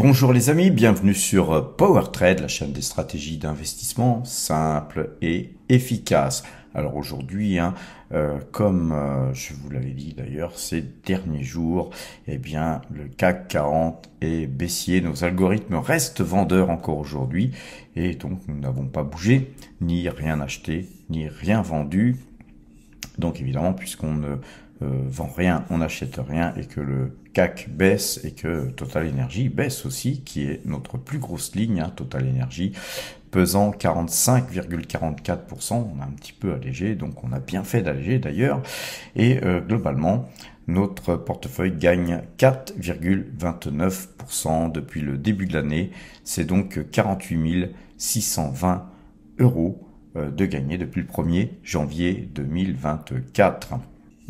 Bonjour les amis, bienvenue sur PowerTrade, la chaîne des stratégies d'investissement simples et efficaces. Alors aujourd'hui, comme je vous l'avais dit d'ailleurs ces derniers jours, eh bien le CAC 40 est baissier, nos algorithmes restent vendeurs encore aujourd'hui et donc nous n'avons pas bougé, ni rien acheté, ni rien vendu. Donc évidemment, puisqu'on ne vend rien, on n'achète rien et que le CAC baisse et que Total Energy baisse aussi, qui est notre plus grosse ligne, Total Energy, pesant 45,44%, on a un petit peu allégé, donc on a bien fait d'alléger d'ailleurs, et globalement, notre portefeuille gagne 4,29% depuis le début de l'année, c'est donc 48 620 euros de gagner depuis le 1er janvier 2024.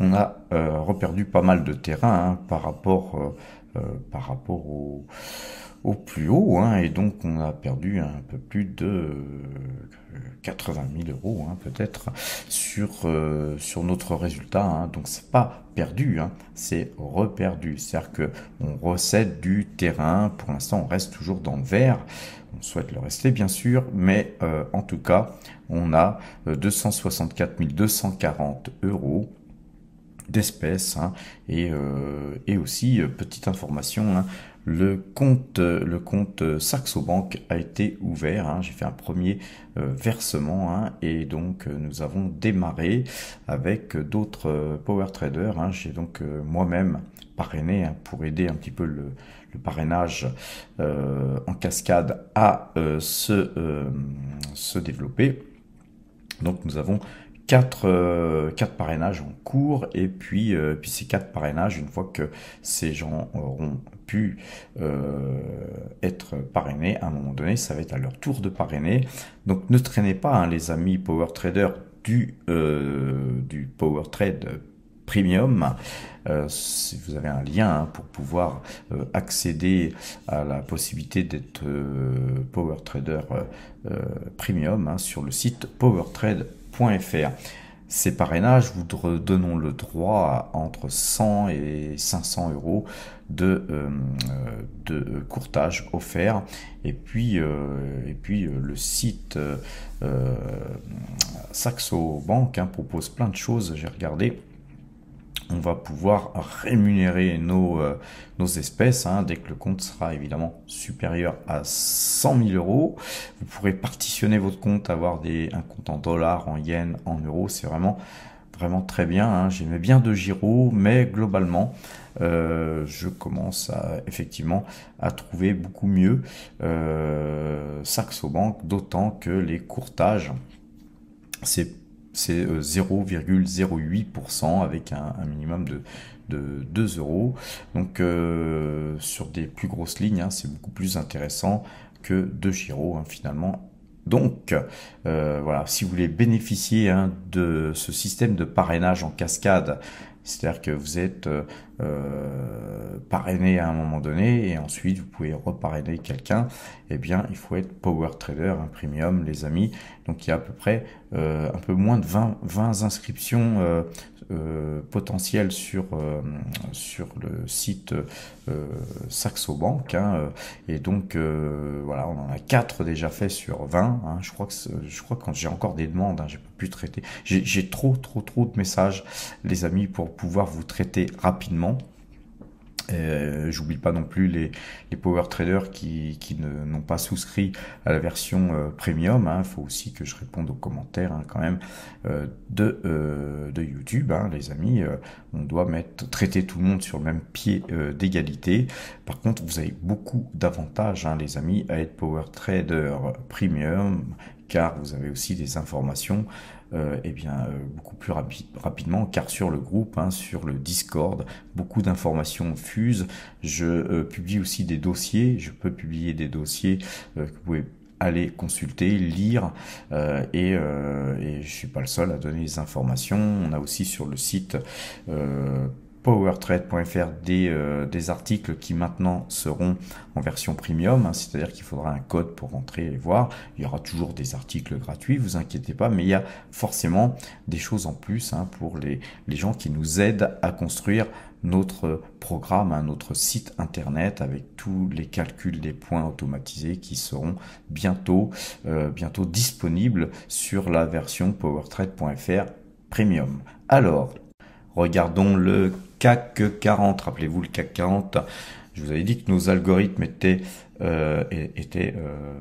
On a reperdu pas mal de terrain par rapport au plus haut, et donc on a perdu un peu plus de 80 000 euros peut-être sur notre résultat. Donc c'est pas perdu, c'est reperdu. C'est-à-dire que on recède du terrain. Pour l'instant, on reste toujours dans le vert. On souhaite le rester bien sûr, mais en tout cas, on a 264 240 euros d'espèces et aussi petite information, le compte Saxo Bank a été ouvert, j'ai fait un premier versement et donc nous avons démarré avec d'autres power traders. J'ai donc moi-même parrainé pour aider un petit peu le parrainage en cascade à se développer. Donc nous avons quatre parrainages en cours et puis ces 4 parrainages, une fois que ces gens auront pu être parrainés, à un moment donné, ça va être à leur tour de parrainer. Donc ne traînez pas les amis power traders du Power Trade Premium. Si vous avez un lien pour pouvoir accéder à la possibilité d'être Power Trader Premium sur le site powertrade.fr. Ces parrainages vous donnons le droit à entre 100 et 500 euros de courtage offert. Et puis le site Saxo Bank propose plein de choses. J'ai regardé. On va pouvoir rémunérer nos espèces dès que le compte sera évidemment supérieur à 100 000 euros. Vous pourrez partitionner votre compte, avoir un compte en dollars, en yens, en euros. C'est vraiment très bien. J'aimais bien de Giro, mais globalement, je commence effectivement à trouver beaucoup mieux Saxo Bank, d'autant que les courtages, c'est 0,08% avec un minimum de 2 euros. Donc sur des plus grosses lignes, c'est beaucoup plus intéressant que de Giro finalement. Donc voilà, si vous voulez bénéficier de ce système de parrainage en cascade, c'est-à-dire que vous êtes parrainé à un moment donné et ensuite vous pouvez reparrainer quelqu'un, eh bien il faut être Power Trader Premium les amis. Donc il y a à peu près un peu moins de 20 inscriptions potentielles sur le site Saxo Bank, et donc voilà, on en a 4 déjà fait sur 20. Je crois que quand j'ai encore des demandes, j'ai pas pu traiter, j'ai trop de messages les amis pour pouvoir vous traiter rapidement. J'oublie pas non plus les power traders qui n'ont pas souscrit à la version premium. Il faut aussi que je réponde aux commentaires quand même de YouTube, les amis. On doit traiter tout le monde sur le même pied d'égalité. Par contre, vous avez beaucoup d'avantages les amis à être power trader premium, car vous avez aussi des informations beaucoup plus rapidement, car sur le groupe, sur le Discord, beaucoup d'informations fusent. Je publie aussi des dossiers, je peux publier des dossiers que vous pouvez aller consulter, lire, et je suis pas le seul à donner les informations. On a aussi sur le site powertrade.fr des articles qui maintenant seront en version premium, hein, c'est-à-dire qu'il faudra un code pour rentrer et voir. Il y aura toujours des articles gratuits, vous inquiétez pas, mais il y a forcément des choses en plus, hein, pour les gens qui nous aident à construire notre programme, hein, notre site internet avec tous les calculs des points automatisés qui seront bientôt disponibles sur la version powertrade.fr premium. Alors, regardons le CAC 40. Rappelez-vous, le CAC 40, je vous avais dit que nos algorithmes étaient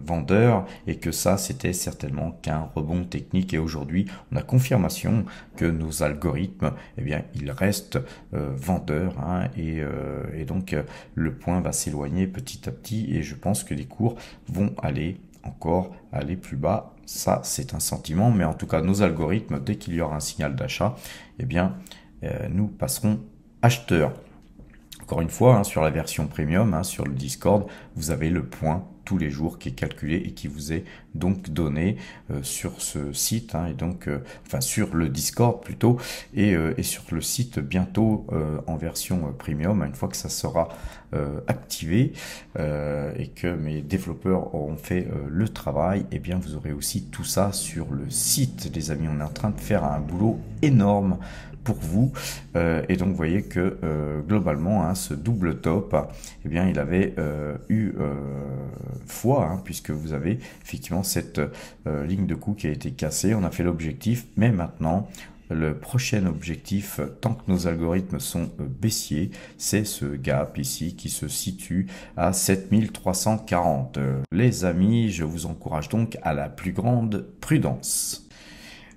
vendeurs et que ça, c'était certainement qu'un rebond technique. Et aujourd'hui, on a confirmation que nos algorithmes, eh bien, ils restent vendeurs, hein, et donc le point va s'éloigner petit à petit et je pense que les cours vont encore aller plus bas. Ça, c'est un sentiment, mais en tout cas, nos algorithmes, dès qu'il y aura un signal d'achat, eh bien, nous passerons acheteurs. Encore une fois, hein, sur la version premium, hein, sur le Discord, vous avez le point tous les jours qui est calculé et qui vous est donc donné sur ce site, hein, et donc enfin sur le Discord plutôt, et sur le site bientôt en version premium, une fois que ça sera activé et que mes développeurs auront fait le travail, et bien vous aurez aussi tout ça sur le site, les amis. On est en train de faire un boulot énorme pour vous, et donc vous voyez que globalement, hein, ce double top, eh bien il avait eu foi, hein, puisque vous avez effectivement cette ligne de coup qui a été cassée. On a fait l'objectif, mais maintenant le prochain objectif, tant que nos algorithmes sont baissiers, c'est ce gap ici qui se situe à 7340. Les amis, je vous encourage donc à la plus grande prudence.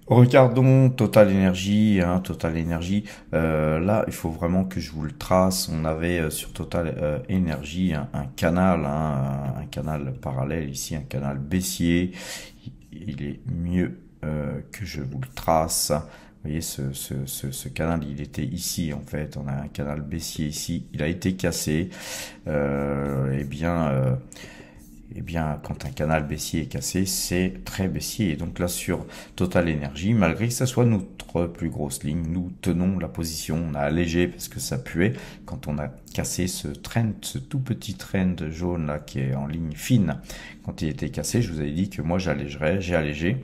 Regardons Total Energy, hein, Total Energy, là il faut vraiment que je vous le trace. On avait sur Total Energy un canal, hein, un canal parallèle ici, un canal baissier. Il est mieux que je vous le trace. Vous voyez, ce canal, il était ici en fait. On a un canal baissier ici, il a été cassé. Eh bien, quand un canal baissier est cassé, c'est très baissier. Et donc là, sur Total Energy, malgré que ça soit notre plus grosse ligne, nous tenons la position. On a allégé parce que ça puait. Quand on a cassé ce trend, ce tout petit trend jaune là qui est en ligne fine, quand il était cassé, je vous avais dit que moi j'allégerais, j'ai allégé.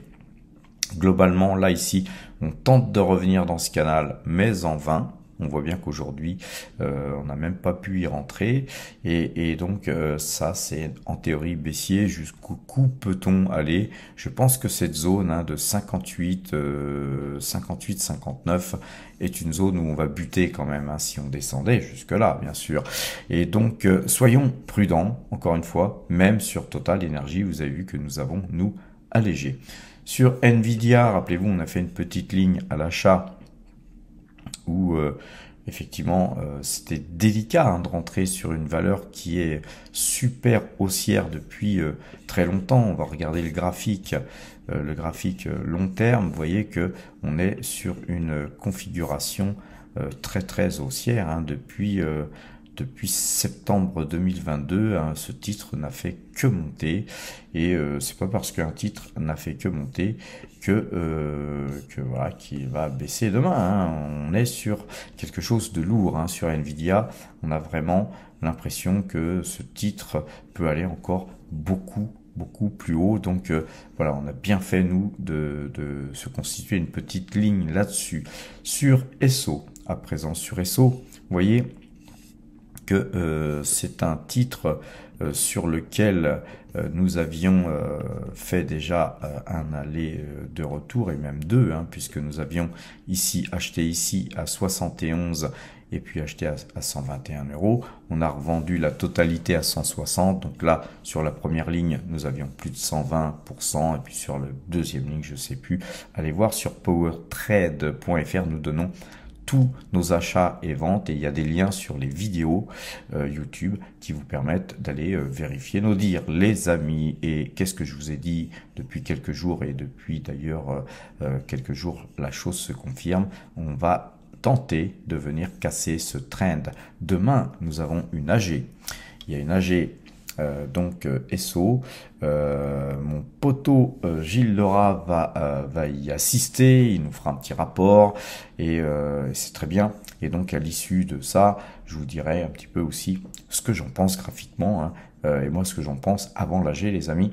Globalement, là ici, on tente de revenir dans ce canal, mais en vain. On voit bien qu'aujourd'hui, on n'a même pas pu y rentrer. Et donc, ça, c'est en théorie baissier. Jusqu'où peut-on aller? Je pense que cette zone, hein, de 58, 59 est une zone où on va buter quand même, hein, si on descendait jusque-là, bien sûr. Et donc, soyons prudents, encore une fois, même sur Total Energy, vous avez vu que nous avons, nous, allégé. Sur Nvidia, rappelez-vous, on a fait une petite ligne à l'achat où effectivement c'était délicat, hein, de rentrer sur une valeur qui est super haussière depuis très longtemps. On va regarder le graphique long terme. Vous voyez que on est sur une configuration très haussière, hein, depuis septembre 2022, hein, ce titre n'a fait que monter, et c'est pas parce qu'un titre n'a fait que monter que voilà, qu'il va baisser demain, hein. On est sur quelque chose de lourd, hein, sur Nvidia. On a vraiment l'impression que ce titre peut aller encore beaucoup plus haut. Donc voilà, on a bien fait nous de se constituer une petite ligne là-dessus. Sur ESSO, à présent sur ESSO, vous voyez que c'est un titre sur lequel nous avions fait déjà un aller de retour, et même deux, hein, puisque nous avions ici acheté ici à 71 et puis acheté à 121 euros. On a revendu la totalité à 160. Donc là, sur la première ligne, nous avions plus de 120%. Et puis sur la deuxième ligne, je sais plus. Allez voir sur powertrade.fr, nous donnons tous nos achats et ventes, et il y a des liens sur les vidéos YouTube qui vous permettent d'aller vérifier nos dires, les amis. Et qu'est-ce que je vous ai dit depuis quelques jours, et depuis d'ailleurs quelques jours, la chose se confirme. On va tenter de venir casser ce trend. Demain, nous avons une AG. Il y a une AG donc SO. Mon poteau Gilles Lerat va y assister, il nous fera un petit rapport et c'est très bien. Et donc à l'issue de ça, je vous dirai un petit peu aussi ce que j'en pense graphiquement, hein, et moi ce que j'en pense avant l'AG, les amis.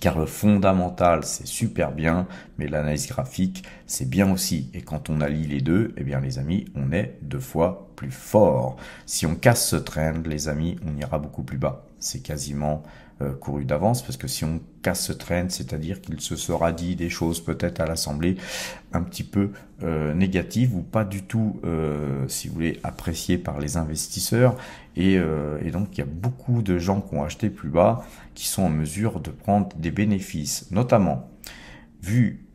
Car le fondamental, c'est super bien, mais l'analyse graphique, c'est bien aussi. Et quand on allie les deux, eh bien les amis, on est 2 fois plus fort. Si on casse ce trend, les amis, on ira beaucoup plus bas. C'est quasiment couru d'avance, parce que si on casse ce trend, c'est-à-dire qu'il se sera dit des choses peut-être à l'Assemblée un petit peu négatives ou pas du tout, si vous voulez, appréciées par les investisseurs. Et donc, il y a beaucoup de gens qui ont acheté plus bas, qui sont en mesure de prendre des bénéfices, notamment vu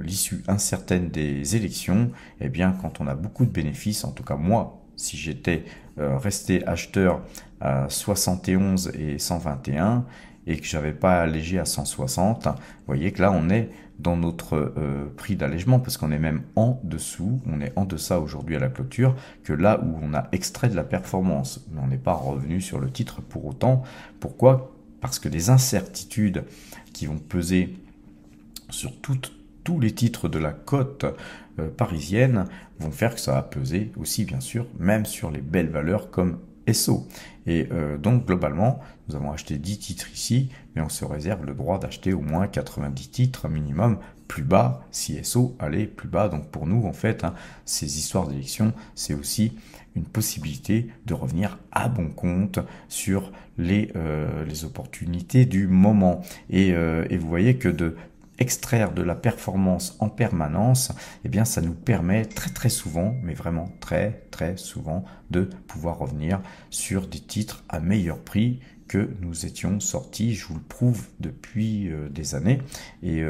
l'issue incertaine des élections. Eh bien, quand on a beaucoup de bénéfices, en tout cas moi, si j'étais resté acheteur à 71 et 121 et que j'avais pas allégé à 160, vous voyez que là on est dans notre prix d'allègement, parce qu'on est même en dessous, on est en deçà aujourd'hui à la clôture que là où on a extrait de la performance, mais on n'est pas revenu sur le titre pour autant. Pourquoi? Parce que les incertitudes qui vont peser sur tous les titres de la cote parisienne vont faire que ça va peser aussi, bien sûr, même sur les belles valeurs comme SO. Et donc, globalement, nous avons acheté 10 titres ici, mais on se réserve le droit d'acheter au moins 90 titres minimum plus bas si SO allait plus bas. Donc, pour nous, en fait, hein, ces histoires d'élection, c'est aussi une possibilité de revenir à bon compte sur les opportunités du moment. Et vous voyez que de extraire de la performance en permanence, eh bien ça nous permet très très souvent, mais vraiment très très souvent, de pouvoir revenir sur des titres à meilleur prix que nous étions sortis. Je vous le prouve depuis des années, et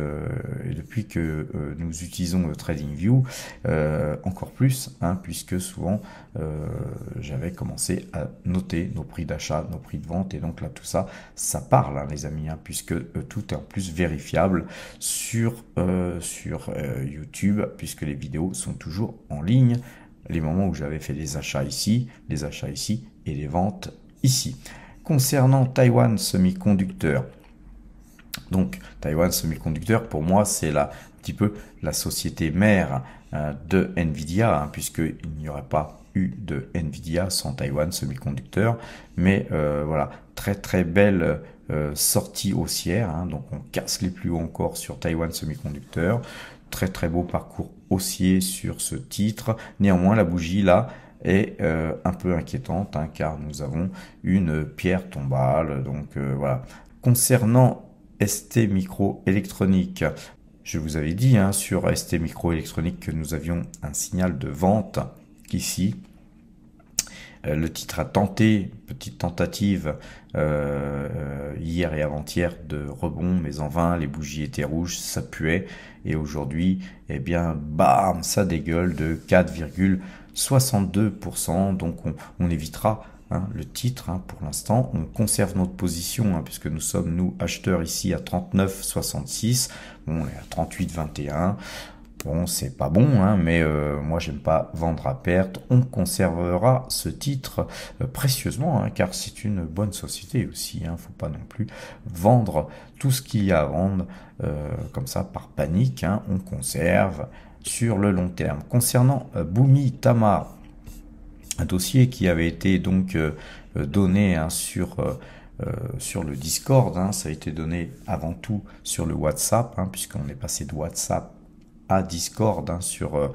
depuis que nous utilisons le TradingView, encore plus, hein, puisque souvent j'avais commencé à noter nos prix d'achat, nos prix de vente, et donc là tout ça, ça parle, hein, les amis, hein, puisque tout est en plus vérifiable sur YouTube, puisque les vidéos sont toujours en ligne. Les moments où j'avais fait les achats ici et les ventes ici. Concernant Taiwan Semiconductor, donc Taiwan Semiconductor, pour moi, c'est un petit peu la société mère de Nvidia, hein, puisqu'il n'y aurait pas eu de Nvidia sans Taiwan Semiconductor. Mais voilà, très très belle sortie haussière, hein, donc on casse les plus hauts encore sur Taiwan Semiconductor. Très très beau parcours haussier sur ce titre. Néanmoins, la bougie là est un peu inquiétante, hein, car nous avons une pierre tombale. Donc voilà. Concernant ST Microélectronique, je vous avais dit, hein, sur ST Microélectronique que nous avions un signal de vente ici. Le titre a tenté, petite tentative hier et avant-hier de rebond, mais en vain, les bougies étaient rouges, ça puait, et aujourd'hui, eh bien, bam, ça dégueule de 4,62%, donc on évitera, hein, le titre, hein, pour l'instant. On conserve notre position, hein, puisque nous sommes, nous, acheteurs ici à 39,66, bon, on est à 38,21. Bon, c'est pas bon, hein, mais moi j'aime pas vendre à perte. On conservera ce titre précieusement, hein, car c'est une bonne société aussi. Hein, faut pas non plus vendre tout ce qu'il y a à vendre comme ça par panique. Hein, on conserve sur le long terme. Concernant Bumi Tama, un dossier qui avait été donc donné, hein, sur le Discord, hein, ça a été donné avant tout sur le WhatsApp, hein, puisqu'on est passé de WhatsApp à Discord, hein, sur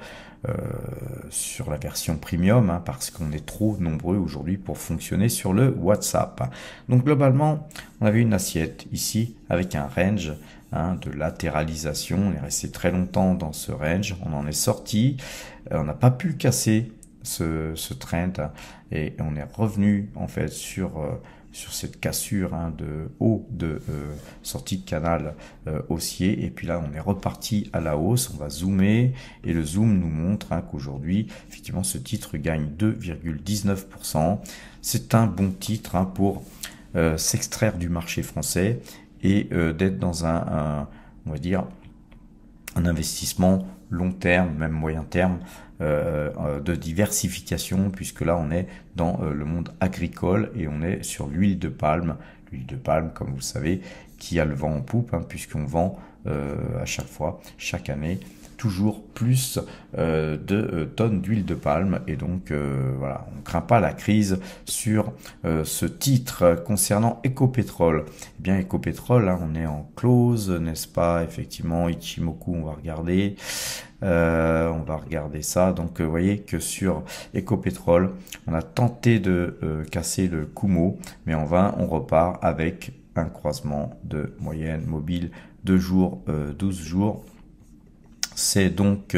la version premium, hein, parce qu'on est trop nombreux aujourd'hui pour fonctionner sur le WhatsApp. Donc globalement, on avait une assiette ici avec un range, hein, de latéralisation. On est resté très longtemps dans ce range, on en est sorti, on n'a pas pu casser ce trend, hein, et on est revenu en fait sur cette cassure, hein, de haut de sortie de canal haussier, et puis là on est reparti à la hausse. On va zoomer et le zoom nous montre, hein, qu'aujourd'hui effectivement ce titre gagne 2,19%. C'est un bon titre, hein, pour s'extraire du marché français et d'être dans on va dire un investissement long terme, même moyen terme, de diversification, puisque là on est dans le monde agricole et on est sur l'huile de palme. L'huile de palme, comme vous le savez, qui a le vent en poupe, hein, puisqu'on vend à chaque fois, chaque année, toujours plus de tonnes d'huile de palme, et donc voilà, on ne craint pas la crise sur ce titre. Concernant Ecopétrol, eh bien Ecopétrol, hein, on est en close, n'est-ce pas? Effectivement, Ichimoku, on va regarder. Ça. Donc, vous voyez que sur Ecopétrol, on a tenté de casser le Kumo, mais en vain, on repart avec un croisement de moyenne mobile 2 jours, 12 jours. C'est donc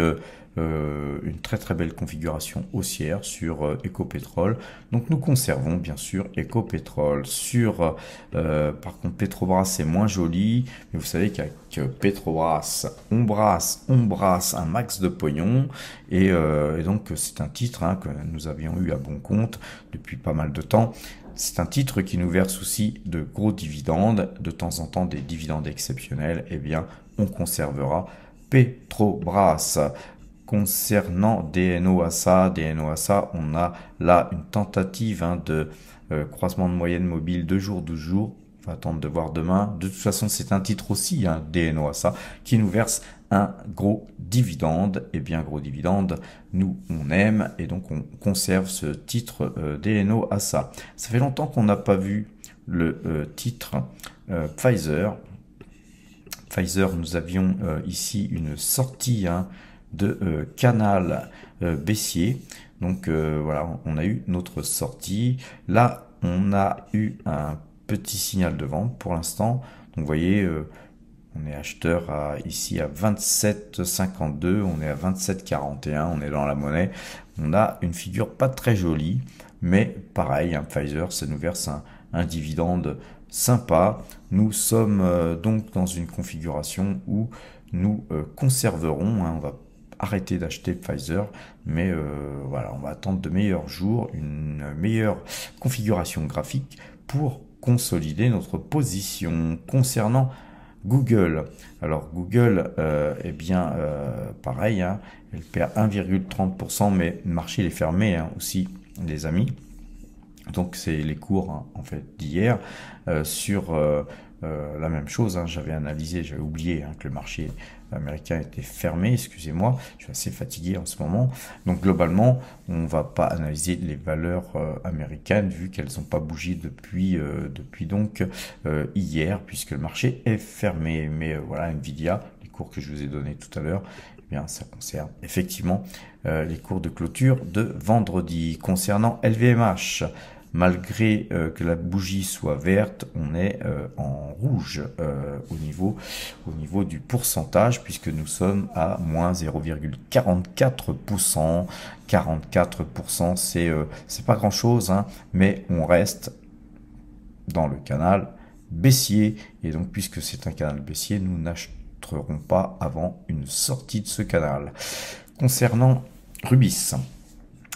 une très très belle configuration haussière sur Ecopétrol. Donc nous conservons bien sûr Ecopétrol. Sur par contre Petrobras, c'est moins joli, mais vous savez qu'avec Petrobras on brasse un max de pognon, et donc c'est un titre, hein, que nous avions eu à bon compte depuis pas mal de temps. C'est un titre qui nous verse aussi de gros dividendes, de temps en temps des dividendes exceptionnels. Eh bien, on conservera Petrobras. Concernant DNO ASA, on a là une tentative, hein, de croisement de moyenne mobile 2 jours, 12 jours. On va attendre de voir demain. De toute façon, c'est un titre aussi, hein, DNO ASA, qui nous verse un gros dividende. Et bien, gros dividende, nous, on aime, et donc on conserve ce titre DNO ASA. Ça fait longtemps qu'on n'a pas vu le titre Pfizer. Pfizer, nous avions ici une sortie, hein, de canal baissier. Donc voilà, on a eu notre sortie. Là, on a eu un petit signal de vente pour l'instant. Donc vous voyez, on est acheteur ici à 27,52, on est à 27,41, on est dans la monnaie. On a une figure pas très jolie, mais pareil, hein, Pfizer, ça nous verse un dividende sympa. Nous sommes donc dans une configuration où nous conserverons, hein, on va arrêter d'acheter Pfizer, mais voilà, on va attendre de meilleurs jours, une meilleure configuration graphique pour consolider notre position. Concernant Google, alors Google, eh bien pareil, hein, elle perd 1,30%, mais le marché est fermé, hein, aussi, les amis. Donc c'est les cours, hein, en fait, d'hier sur la même chose, hein. J'avais oublié, hein, que le marché américain était fermé, excusez-moi, je suis assez fatigué en ce moment. Donc globalement, on ne va pas analyser les valeurs américaines, vu qu'elles n'ont pas bougé depuis donc hier, puisque le marché est fermé. Mais voilà, Nvidia, les cours que je vous ai donnés tout à l'heure, eh bien ça concerne effectivement les cours de clôture de vendredi. Concernant LVMH, malgré que la bougie soit verte, on est en rouge au niveau du pourcentage, puisque nous sommes à moins 0,44%. 44%, c'est pas grand chose, hein, mais on reste dans le canal baissier, et donc puisque c'est un canal baissier, nous n'achèterons pas avant une sortie de ce canal. Concernant Rubis,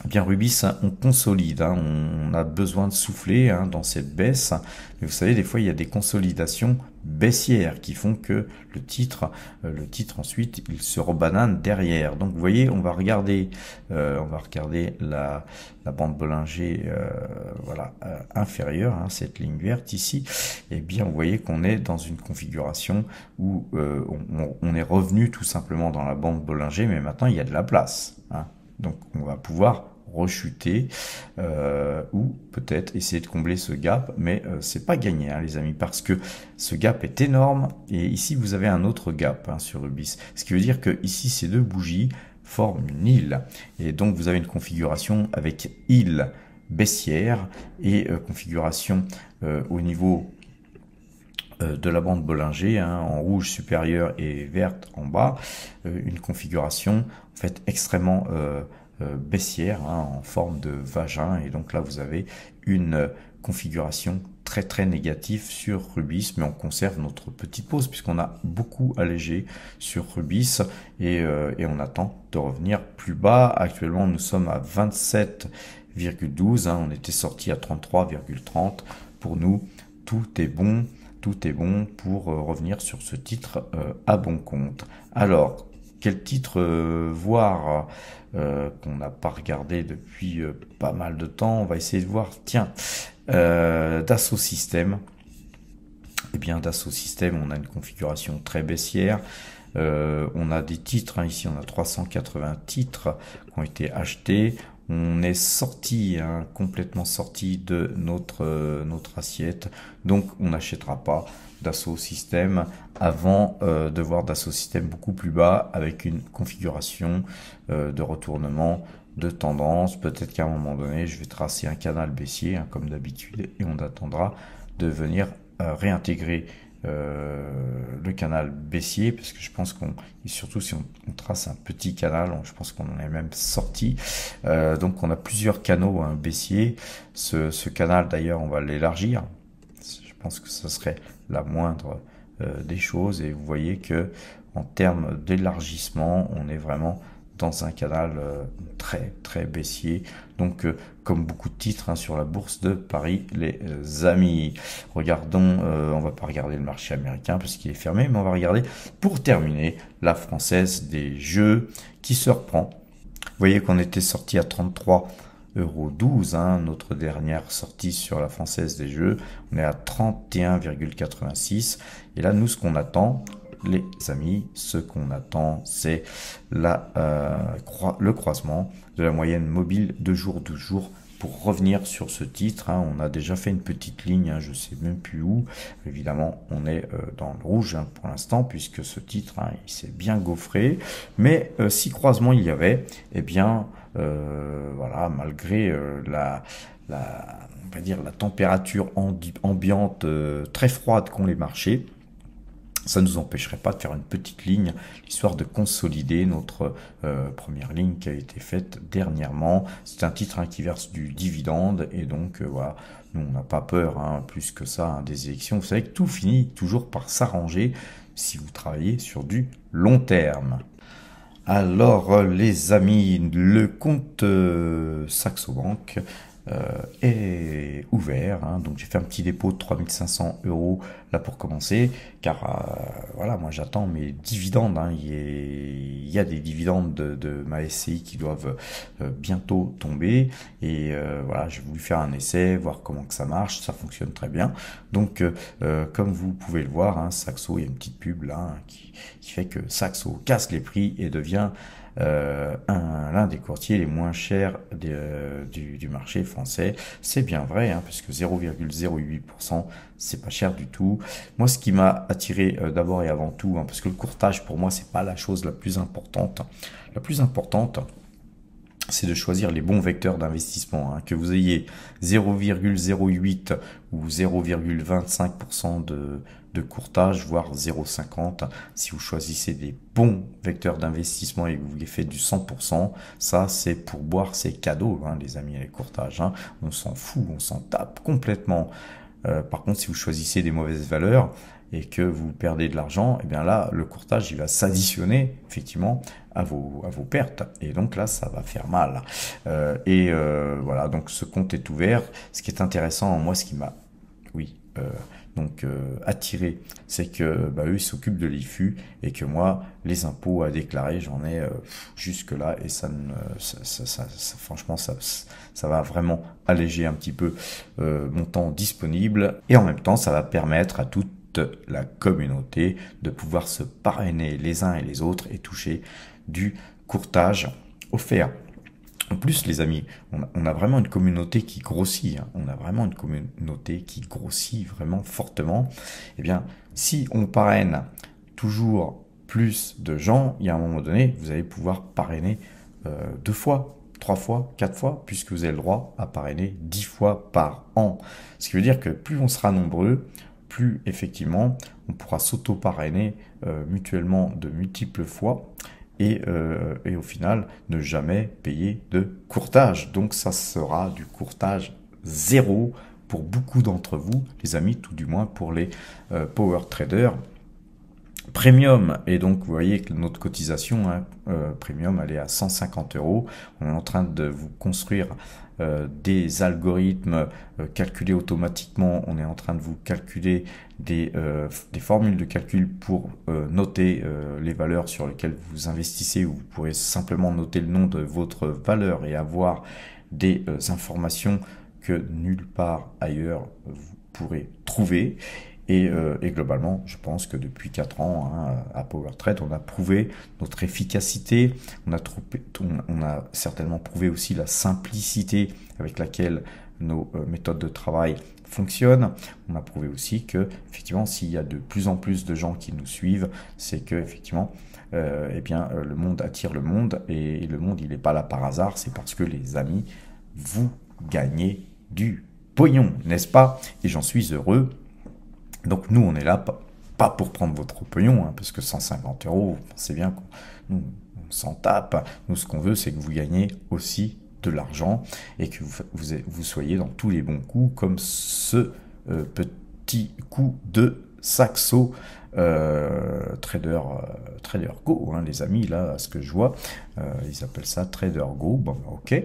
eh bien Rubis, hein, on consolide, hein, on a besoin de souffler, hein, dans cette baisse, mais vous savez, des fois il y a des consolidations baissières qui font que le titre ensuite il se rebanane derrière. Donc vous voyez, on va regarder la bande Bollinger, voilà, inférieure, hein, cette ligne verte ici. Et bien vous voyez qu'on est dans une configuration où on est revenu tout simplement dans la bande Bollinger, mais maintenant il y a de la place, hein. Donc on va pouvoir rechuter ou peut-être essayer de combler ce gap, mais c'est pas gagné, hein, les amis, parce que ce gap est énorme, et ici vous avez un autre gap, hein, sur Rubis, ce qui veut dire que ici ces deux bougies forment une île, et donc vous avez une configuration avec île baissière et configuration au niveau de la bande Bollinger, hein, en rouge supérieur et verte en bas, une configuration en fait extrêmement baissière, hein, en forme de vagin, et donc là vous avez une configuration très très négative sur Rubis, mais on conserve notre petite pause puisqu'on a beaucoup allégé sur Rubis, et on attend de revenir plus bas. Actuellement nous sommes à 27,12, hein, on était sorti à 33,30. Pour nous, tout est bon pour revenir sur ce titre à bon compte. Alors, quel titre voir qu'on n'a pas regardé depuis pas mal de temps. On va essayer de voir, tiens, Dassault Systèmes. Eh bien, Dassault Systèmes, on a une configuration très baissière. On a des titres, hein, ici on a 380 titres qui ont été achetés. On est sorti, hein, complètement sorti de notre assiette. Donc on n'achètera pas Dassault Systèmes avant de voir Dassault Systèmes beaucoup plus bas avec une configuration de retournement de tendance. Peut-être qu'à un moment donné, je vais tracer un canal baissier, hein, comme d'habitude, et on attendra de venir réintégrer le canal baissier, parce que je pense qu'on, et surtout si on trace un petit canal, je pense qu'on en est même sorti. Donc on a plusieurs canaux, hein, baissiers. Ce canal d'ailleurs, on va l'élargir. Je pense que ce serait la moindre des choses, et vous voyez que en termes d'élargissement, on est vraiment dans un canal très très baissier, donc comme beaucoup de titres, hein, sur la bourse de Paris, les amis. Regardons, on va pas regarder le marché américain parce qu'il est fermé, mais on va regarder pour terminer la Française des Jeux qui se reprend. Vous voyez qu'on était sorti à 33,12 €, hein, notre dernière sortie sur la Française des Jeux. On est à 31,86 €. Et là, nous, ce qu'on attend, les amis, ce qu'on attend, c'est le croisement de la moyenne mobile 2 jours, 12 jours pour revenir sur ce titre. Hein. On a déjà fait une petite ligne, hein, je sais même plus où. Évidemment, on est dans le rouge, hein, pour l'instant, puisque ce titre, hein, il s'est bien gaufré. Mais si croisement il y avait, eh bien, voilà, malgré on va dire la température ambiante très froide qu'ont les marchés, ça ne nous empêcherait pas de faire une petite ligne, histoire de consolider notre première ligne qui a été faite dernièrement. C'est un titre, hein, qui verse du dividende, et donc voilà, nous on n'a pas peur, hein, plus que ça, hein, des élections. Vous savez que tout finit toujours par s'arranger si vous travaillez sur du long terme. Alors les amis, le compte Saxo Bank est ouvert, hein. Donc j'ai fait un petit dépôt de 3500 € là pour commencer, car voilà, moi j'attends mes dividendes, hein. Il y a des dividendes de ma SCI qui doivent bientôt tomber, et voilà, j'ai voulu faire un essai, voir comment que ça marche. Ça fonctionne très bien. Donc comme vous pouvez le voir, hein, Saxo, il y a une petite pub là, hein, qui fait que Saxo casse les prix et devient l'un des courtiers les moins chers du marché français. C'est bien vrai, hein, puisque 0,08%, c'est pas cher du tout. Moi, ce qui m'a attiré d'abord et avant tout, hein, parce que le courtage, pour moi, c'est pas la chose la plus importante. La plus importante, c'est de choisir les bons vecteurs d'investissement, hein. Que vous ayez 0,08 ou 0,25% de courtage, voire 0,50. Si vous choisissez des bons vecteurs d'investissement et que vous les faites du 100%, ça c'est pour boire, c'est cadeau, hein, les amis, les courtages, hein. On s'en fout, on s'en tape complètement. Par contre, si vous choisissez des mauvaises valeurs et que vous perdez de l'argent, et bien là, le courtage, il va s'additionner effectivement à vos pertes. Et donc là, ça va faire mal. Voilà, donc ce compte est ouvert. Ce qui est intéressant, moi, ce qui m'a, attiré, c'est que eux, ils s'occupent de l'IFU, et que moi, les impôts à déclarer, j'en ai jusque là, et franchement, ça va vraiment alléger un petit peu mon temps disponible, et en même temps, ça va permettre à toute la communauté de pouvoir se parrainer les uns et les autres et toucher du courtage offert. En plus, les amis, on a vraiment une communauté qui grossit, hein. On a vraiment une communauté qui grossit vraiment fortement. Eh bien, si on parraine toujours plus de gens, il y a un moment donné, vous allez pouvoir parrainer 2 fois, 3 fois, 4 fois, puisque vous avez le droit à parrainer 10 fois par an. Ce qui veut dire que plus on sera nombreux, plus effectivement on pourra s'auto-parrainer mutuellement de multiples fois, et au final ne jamais payer de courtage. Donc ça sera du courtage zéro pour beaucoup d'entre vous, les amis, tout du moins pour les power traders premium. Et donc vous voyez que notre cotisation, hein, premium, elle est à 150 €. On est en train de vous construire des algorithmes calculés automatiquement. On est en train de vous calculer des formules de calcul pour noter les valeurs sur lesquelles vous investissez, ou vous pourrez simplement noter le nom de votre valeur et avoir des informations que nulle part ailleurs vous pourrez trouver. Et globalement, je pense que depuis 4 ans, hein, à PowerTrade, on a prouvé notre efficacité, on a certainement prouvé aussi la simplicité avec laquelle nos méthodes de travail fonctionnent. On a prouvé aussi que, effectivement, s'il y a de plus en plus de gens qui nous suivent, c'est que, effectivement, eh bien, le monde attire le monde, et le monde, il n'est pas là par hasard, c'est parce que, les amis, vous gagnez du pognon, n'est-ce pas? Et j'en suis heureux. Donc nous, on est là pas pour prendre votre pognon, hein, parce que 150 €, vous pensez bien qu'on s'en tape. Nous, ce qu'on veut, c'est que vous gagnez aussi de l'argent, et que vous soyez dans tous les bons coups, comme ce petit coup de Saxo Trader Go, hein, les amis, là, à ce que je vois, ils appellent ça Trader Go. Bon, ok.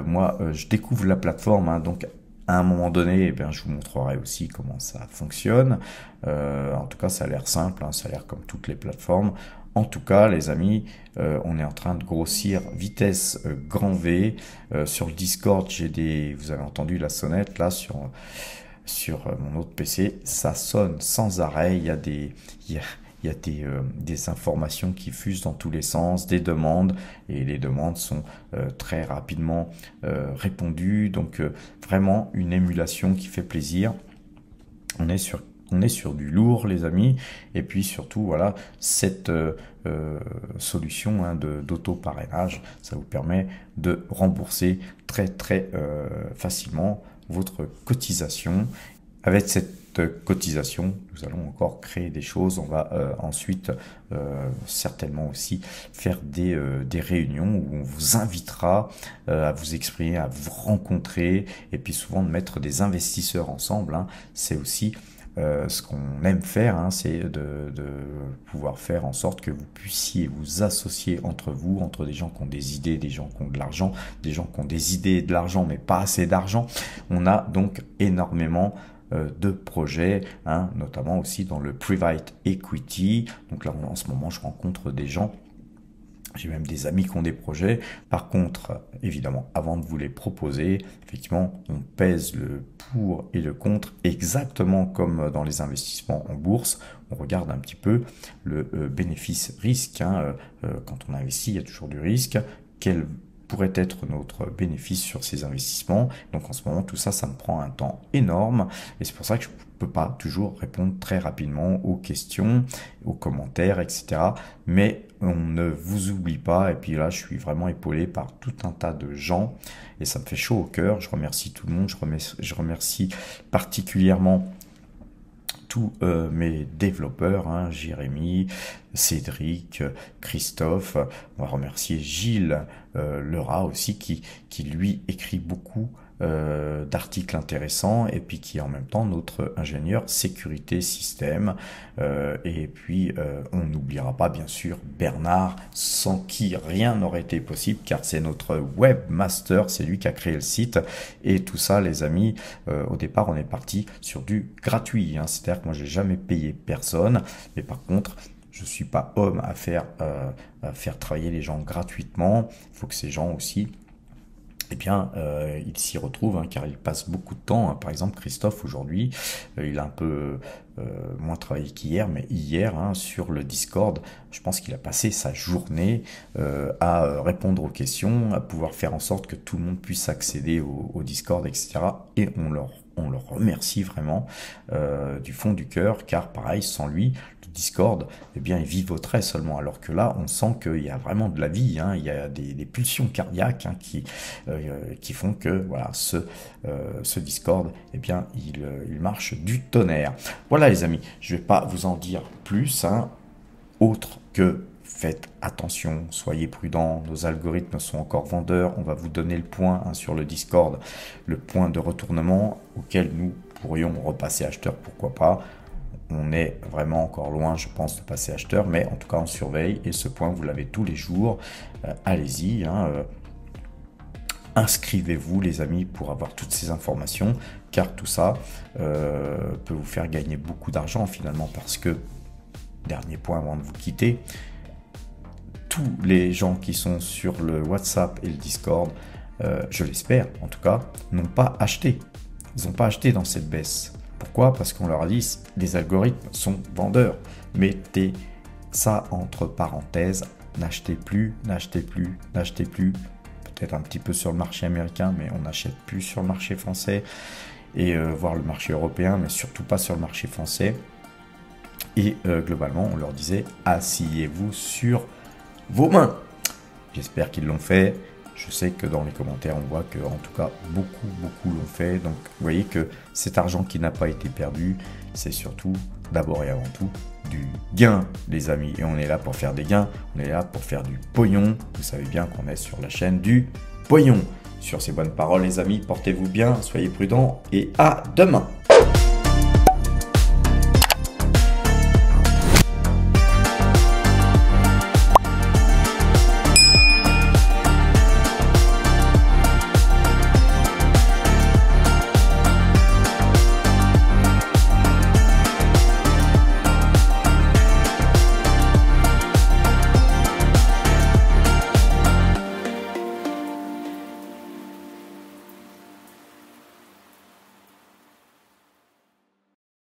Moi, je découvre la plateforme, hein, donc à un moment donné, eh bien, je vous montrerai aussi comment ça fonctionne. En tout cas, ça a l'air simple, hein, ça a l'air comme toutes les plateformes. En tout cas, les amis, on est en train de grossir vitesse grand V. Sur le Discord, vous avez entendu la sonnette là sur mon autre PC, ça sonne sans arrêt. Il y a des informations qui fusent dans tous les sens, des demandes, et les demandes sont très rapidement répondues. Donc vraiment une émulation qui fait plaisir. On est sur du lourd, les amis. Et puis surtout, voilà, cette solution, hein, d'auto-parrainage, ça vous permet de rembourser très très facilement votre cotisation. Avec cette cotisation, nous allons encore créer des choses. On va ensuite certainement aussi faire des réunions où on vous invitera à vous exprimer, à vous rencontrer, et puis souvent de mettre des investisseurs ensemble, hein. C'est aussi ce qu'on aime faire, hein, c'est de pouvoir faire en sorte que vous puissiez vous associer entre vous, entre des gens qui ont des idées, des gens qui ont de l'argent, des gens qui ont des idées et de l'argent, mais pas assez d'argent. On a donc énormément de projets, hein, notamment aussi dans le private equity. Donc là, en ce moment, je rencontre des gens. J'ai même des amis qui ont des projets. Par contre, évidemment, avant de vous les proposer, effectivement, on pèse le pour et le contre, exactement comme dans les investissements en bourse. On regarde un petit peu le bénéfice-risque, hein. Quand on investit, il y a toujours du risque. Quel pourrait être notre bénéfice sur ces investissements? Donc en ce moment, tout ça, ça me prend un temps énorme, et c'est pour ça que je peux pas toujours répondre très rapidement aux questions, aux commentaires, etc. Mais on ne vous oublie pas, et puis là, je suis vraiment épaulé par tout un tas de gens, et ça me fait chaud au cœur. Je remercie tout le monde, je remercie particulièrement tous mes développeurs, hein, Jérémy, Cédric, Christophe. On va remercier Gilles Lerat aussi, qui lui écrit beaucoup d'articles intéressants, et puis qui est en même temps notre ingénieur sécurité système. Et puis on n'oubliera pas bien sûr Bernard, sans qui rien n'aurait été possible, car c'est notre webmaster, c'est lui qui a créé le site. Et tout ça, les amis, au départ on est parti sur du gratuit, hein. C'est-à-dire que moi j'ai jamais payé personne, mais par contre je suis pas homme à faire travailler les gens gratuitement. Il faut que ces gens aussi, eh bien, il s'y retrouve, hein, car il passe beaucoup de temps, hein. Par exemple, Christophe, aujourd'hui, il a un peu moins travaillé qu'hier, mais hier, hein, sur le Discord, je pense qu'il a passé sa journée à répondre aux questions, à pouvoir faire en sorte que tout le monde puisse accéder au Discord, etc. Et on le remercie vraiment du fond du cœur, car pareil, sans lui, le Discord, eh bien, il vivoterait seulement, alors que là, on sent qu'il y a vraiment de la vie, hein. Il y a des pulsions cardiaques, hein, qui font que voilà, ce Discord, eh bien, il marche du tonnerre. Voilà les amis, je vais pas vous en dire plus, hein, autre que faites attention, soyez prudents, nos algorithmes sont encore vendeurs. On va vous donner le point, hein, sur le Discord, le point de retournement auquel nous pourrions repasser acheteur, pourquoi pas. On est vraiment encore loin, je pense, de passer acheteur, mais en tout cas on surveille, et ce point vous l'avez tous les jours. Allez-y, hein, inscrivez-vous les amis pour avoir toutes ces informations, car tout ça peut vous faire gagner beaucoup d'argent finalement, parce que, dernier point avant de vous quitter, tous les gens qui sont sur le WhatsApp et le Discord, je l'espère en tout cas, n'ont pas acheté. Ils n'ont pas acheté dans cette baisse. Pourquoi? Parce qu'on leur a dit, les algorithmes sont vendeurs. Mettez ça entre parenthèses, n'achetez plus, n'achetez plus, n'achetez plus. Peut-être un petit peu sur le marché américain, mais on n'achète plus sur le marché français, et voire le marché européen, mais surtout pas sur le marché français. Et globalement, on leur disait, asseyez-vous sur vos mains. J'espère qu'ils l'ont fait. Je sais que dans les commentaires, on voit que, en tout cas, beaucoup l'ont fait. Donc, vous voyez que cet argent qui n'a pas été perdu, c'est surtout, d'abord et avant tout, du gain, les amis. Et on est là pour faire des gains, on est là pour faire du pognon. Vous savez bien qu'on est sur la chaîne du pognon. Sur ces bonnes paroles, les amis, portez-vous bien, soyez prudents et à demain.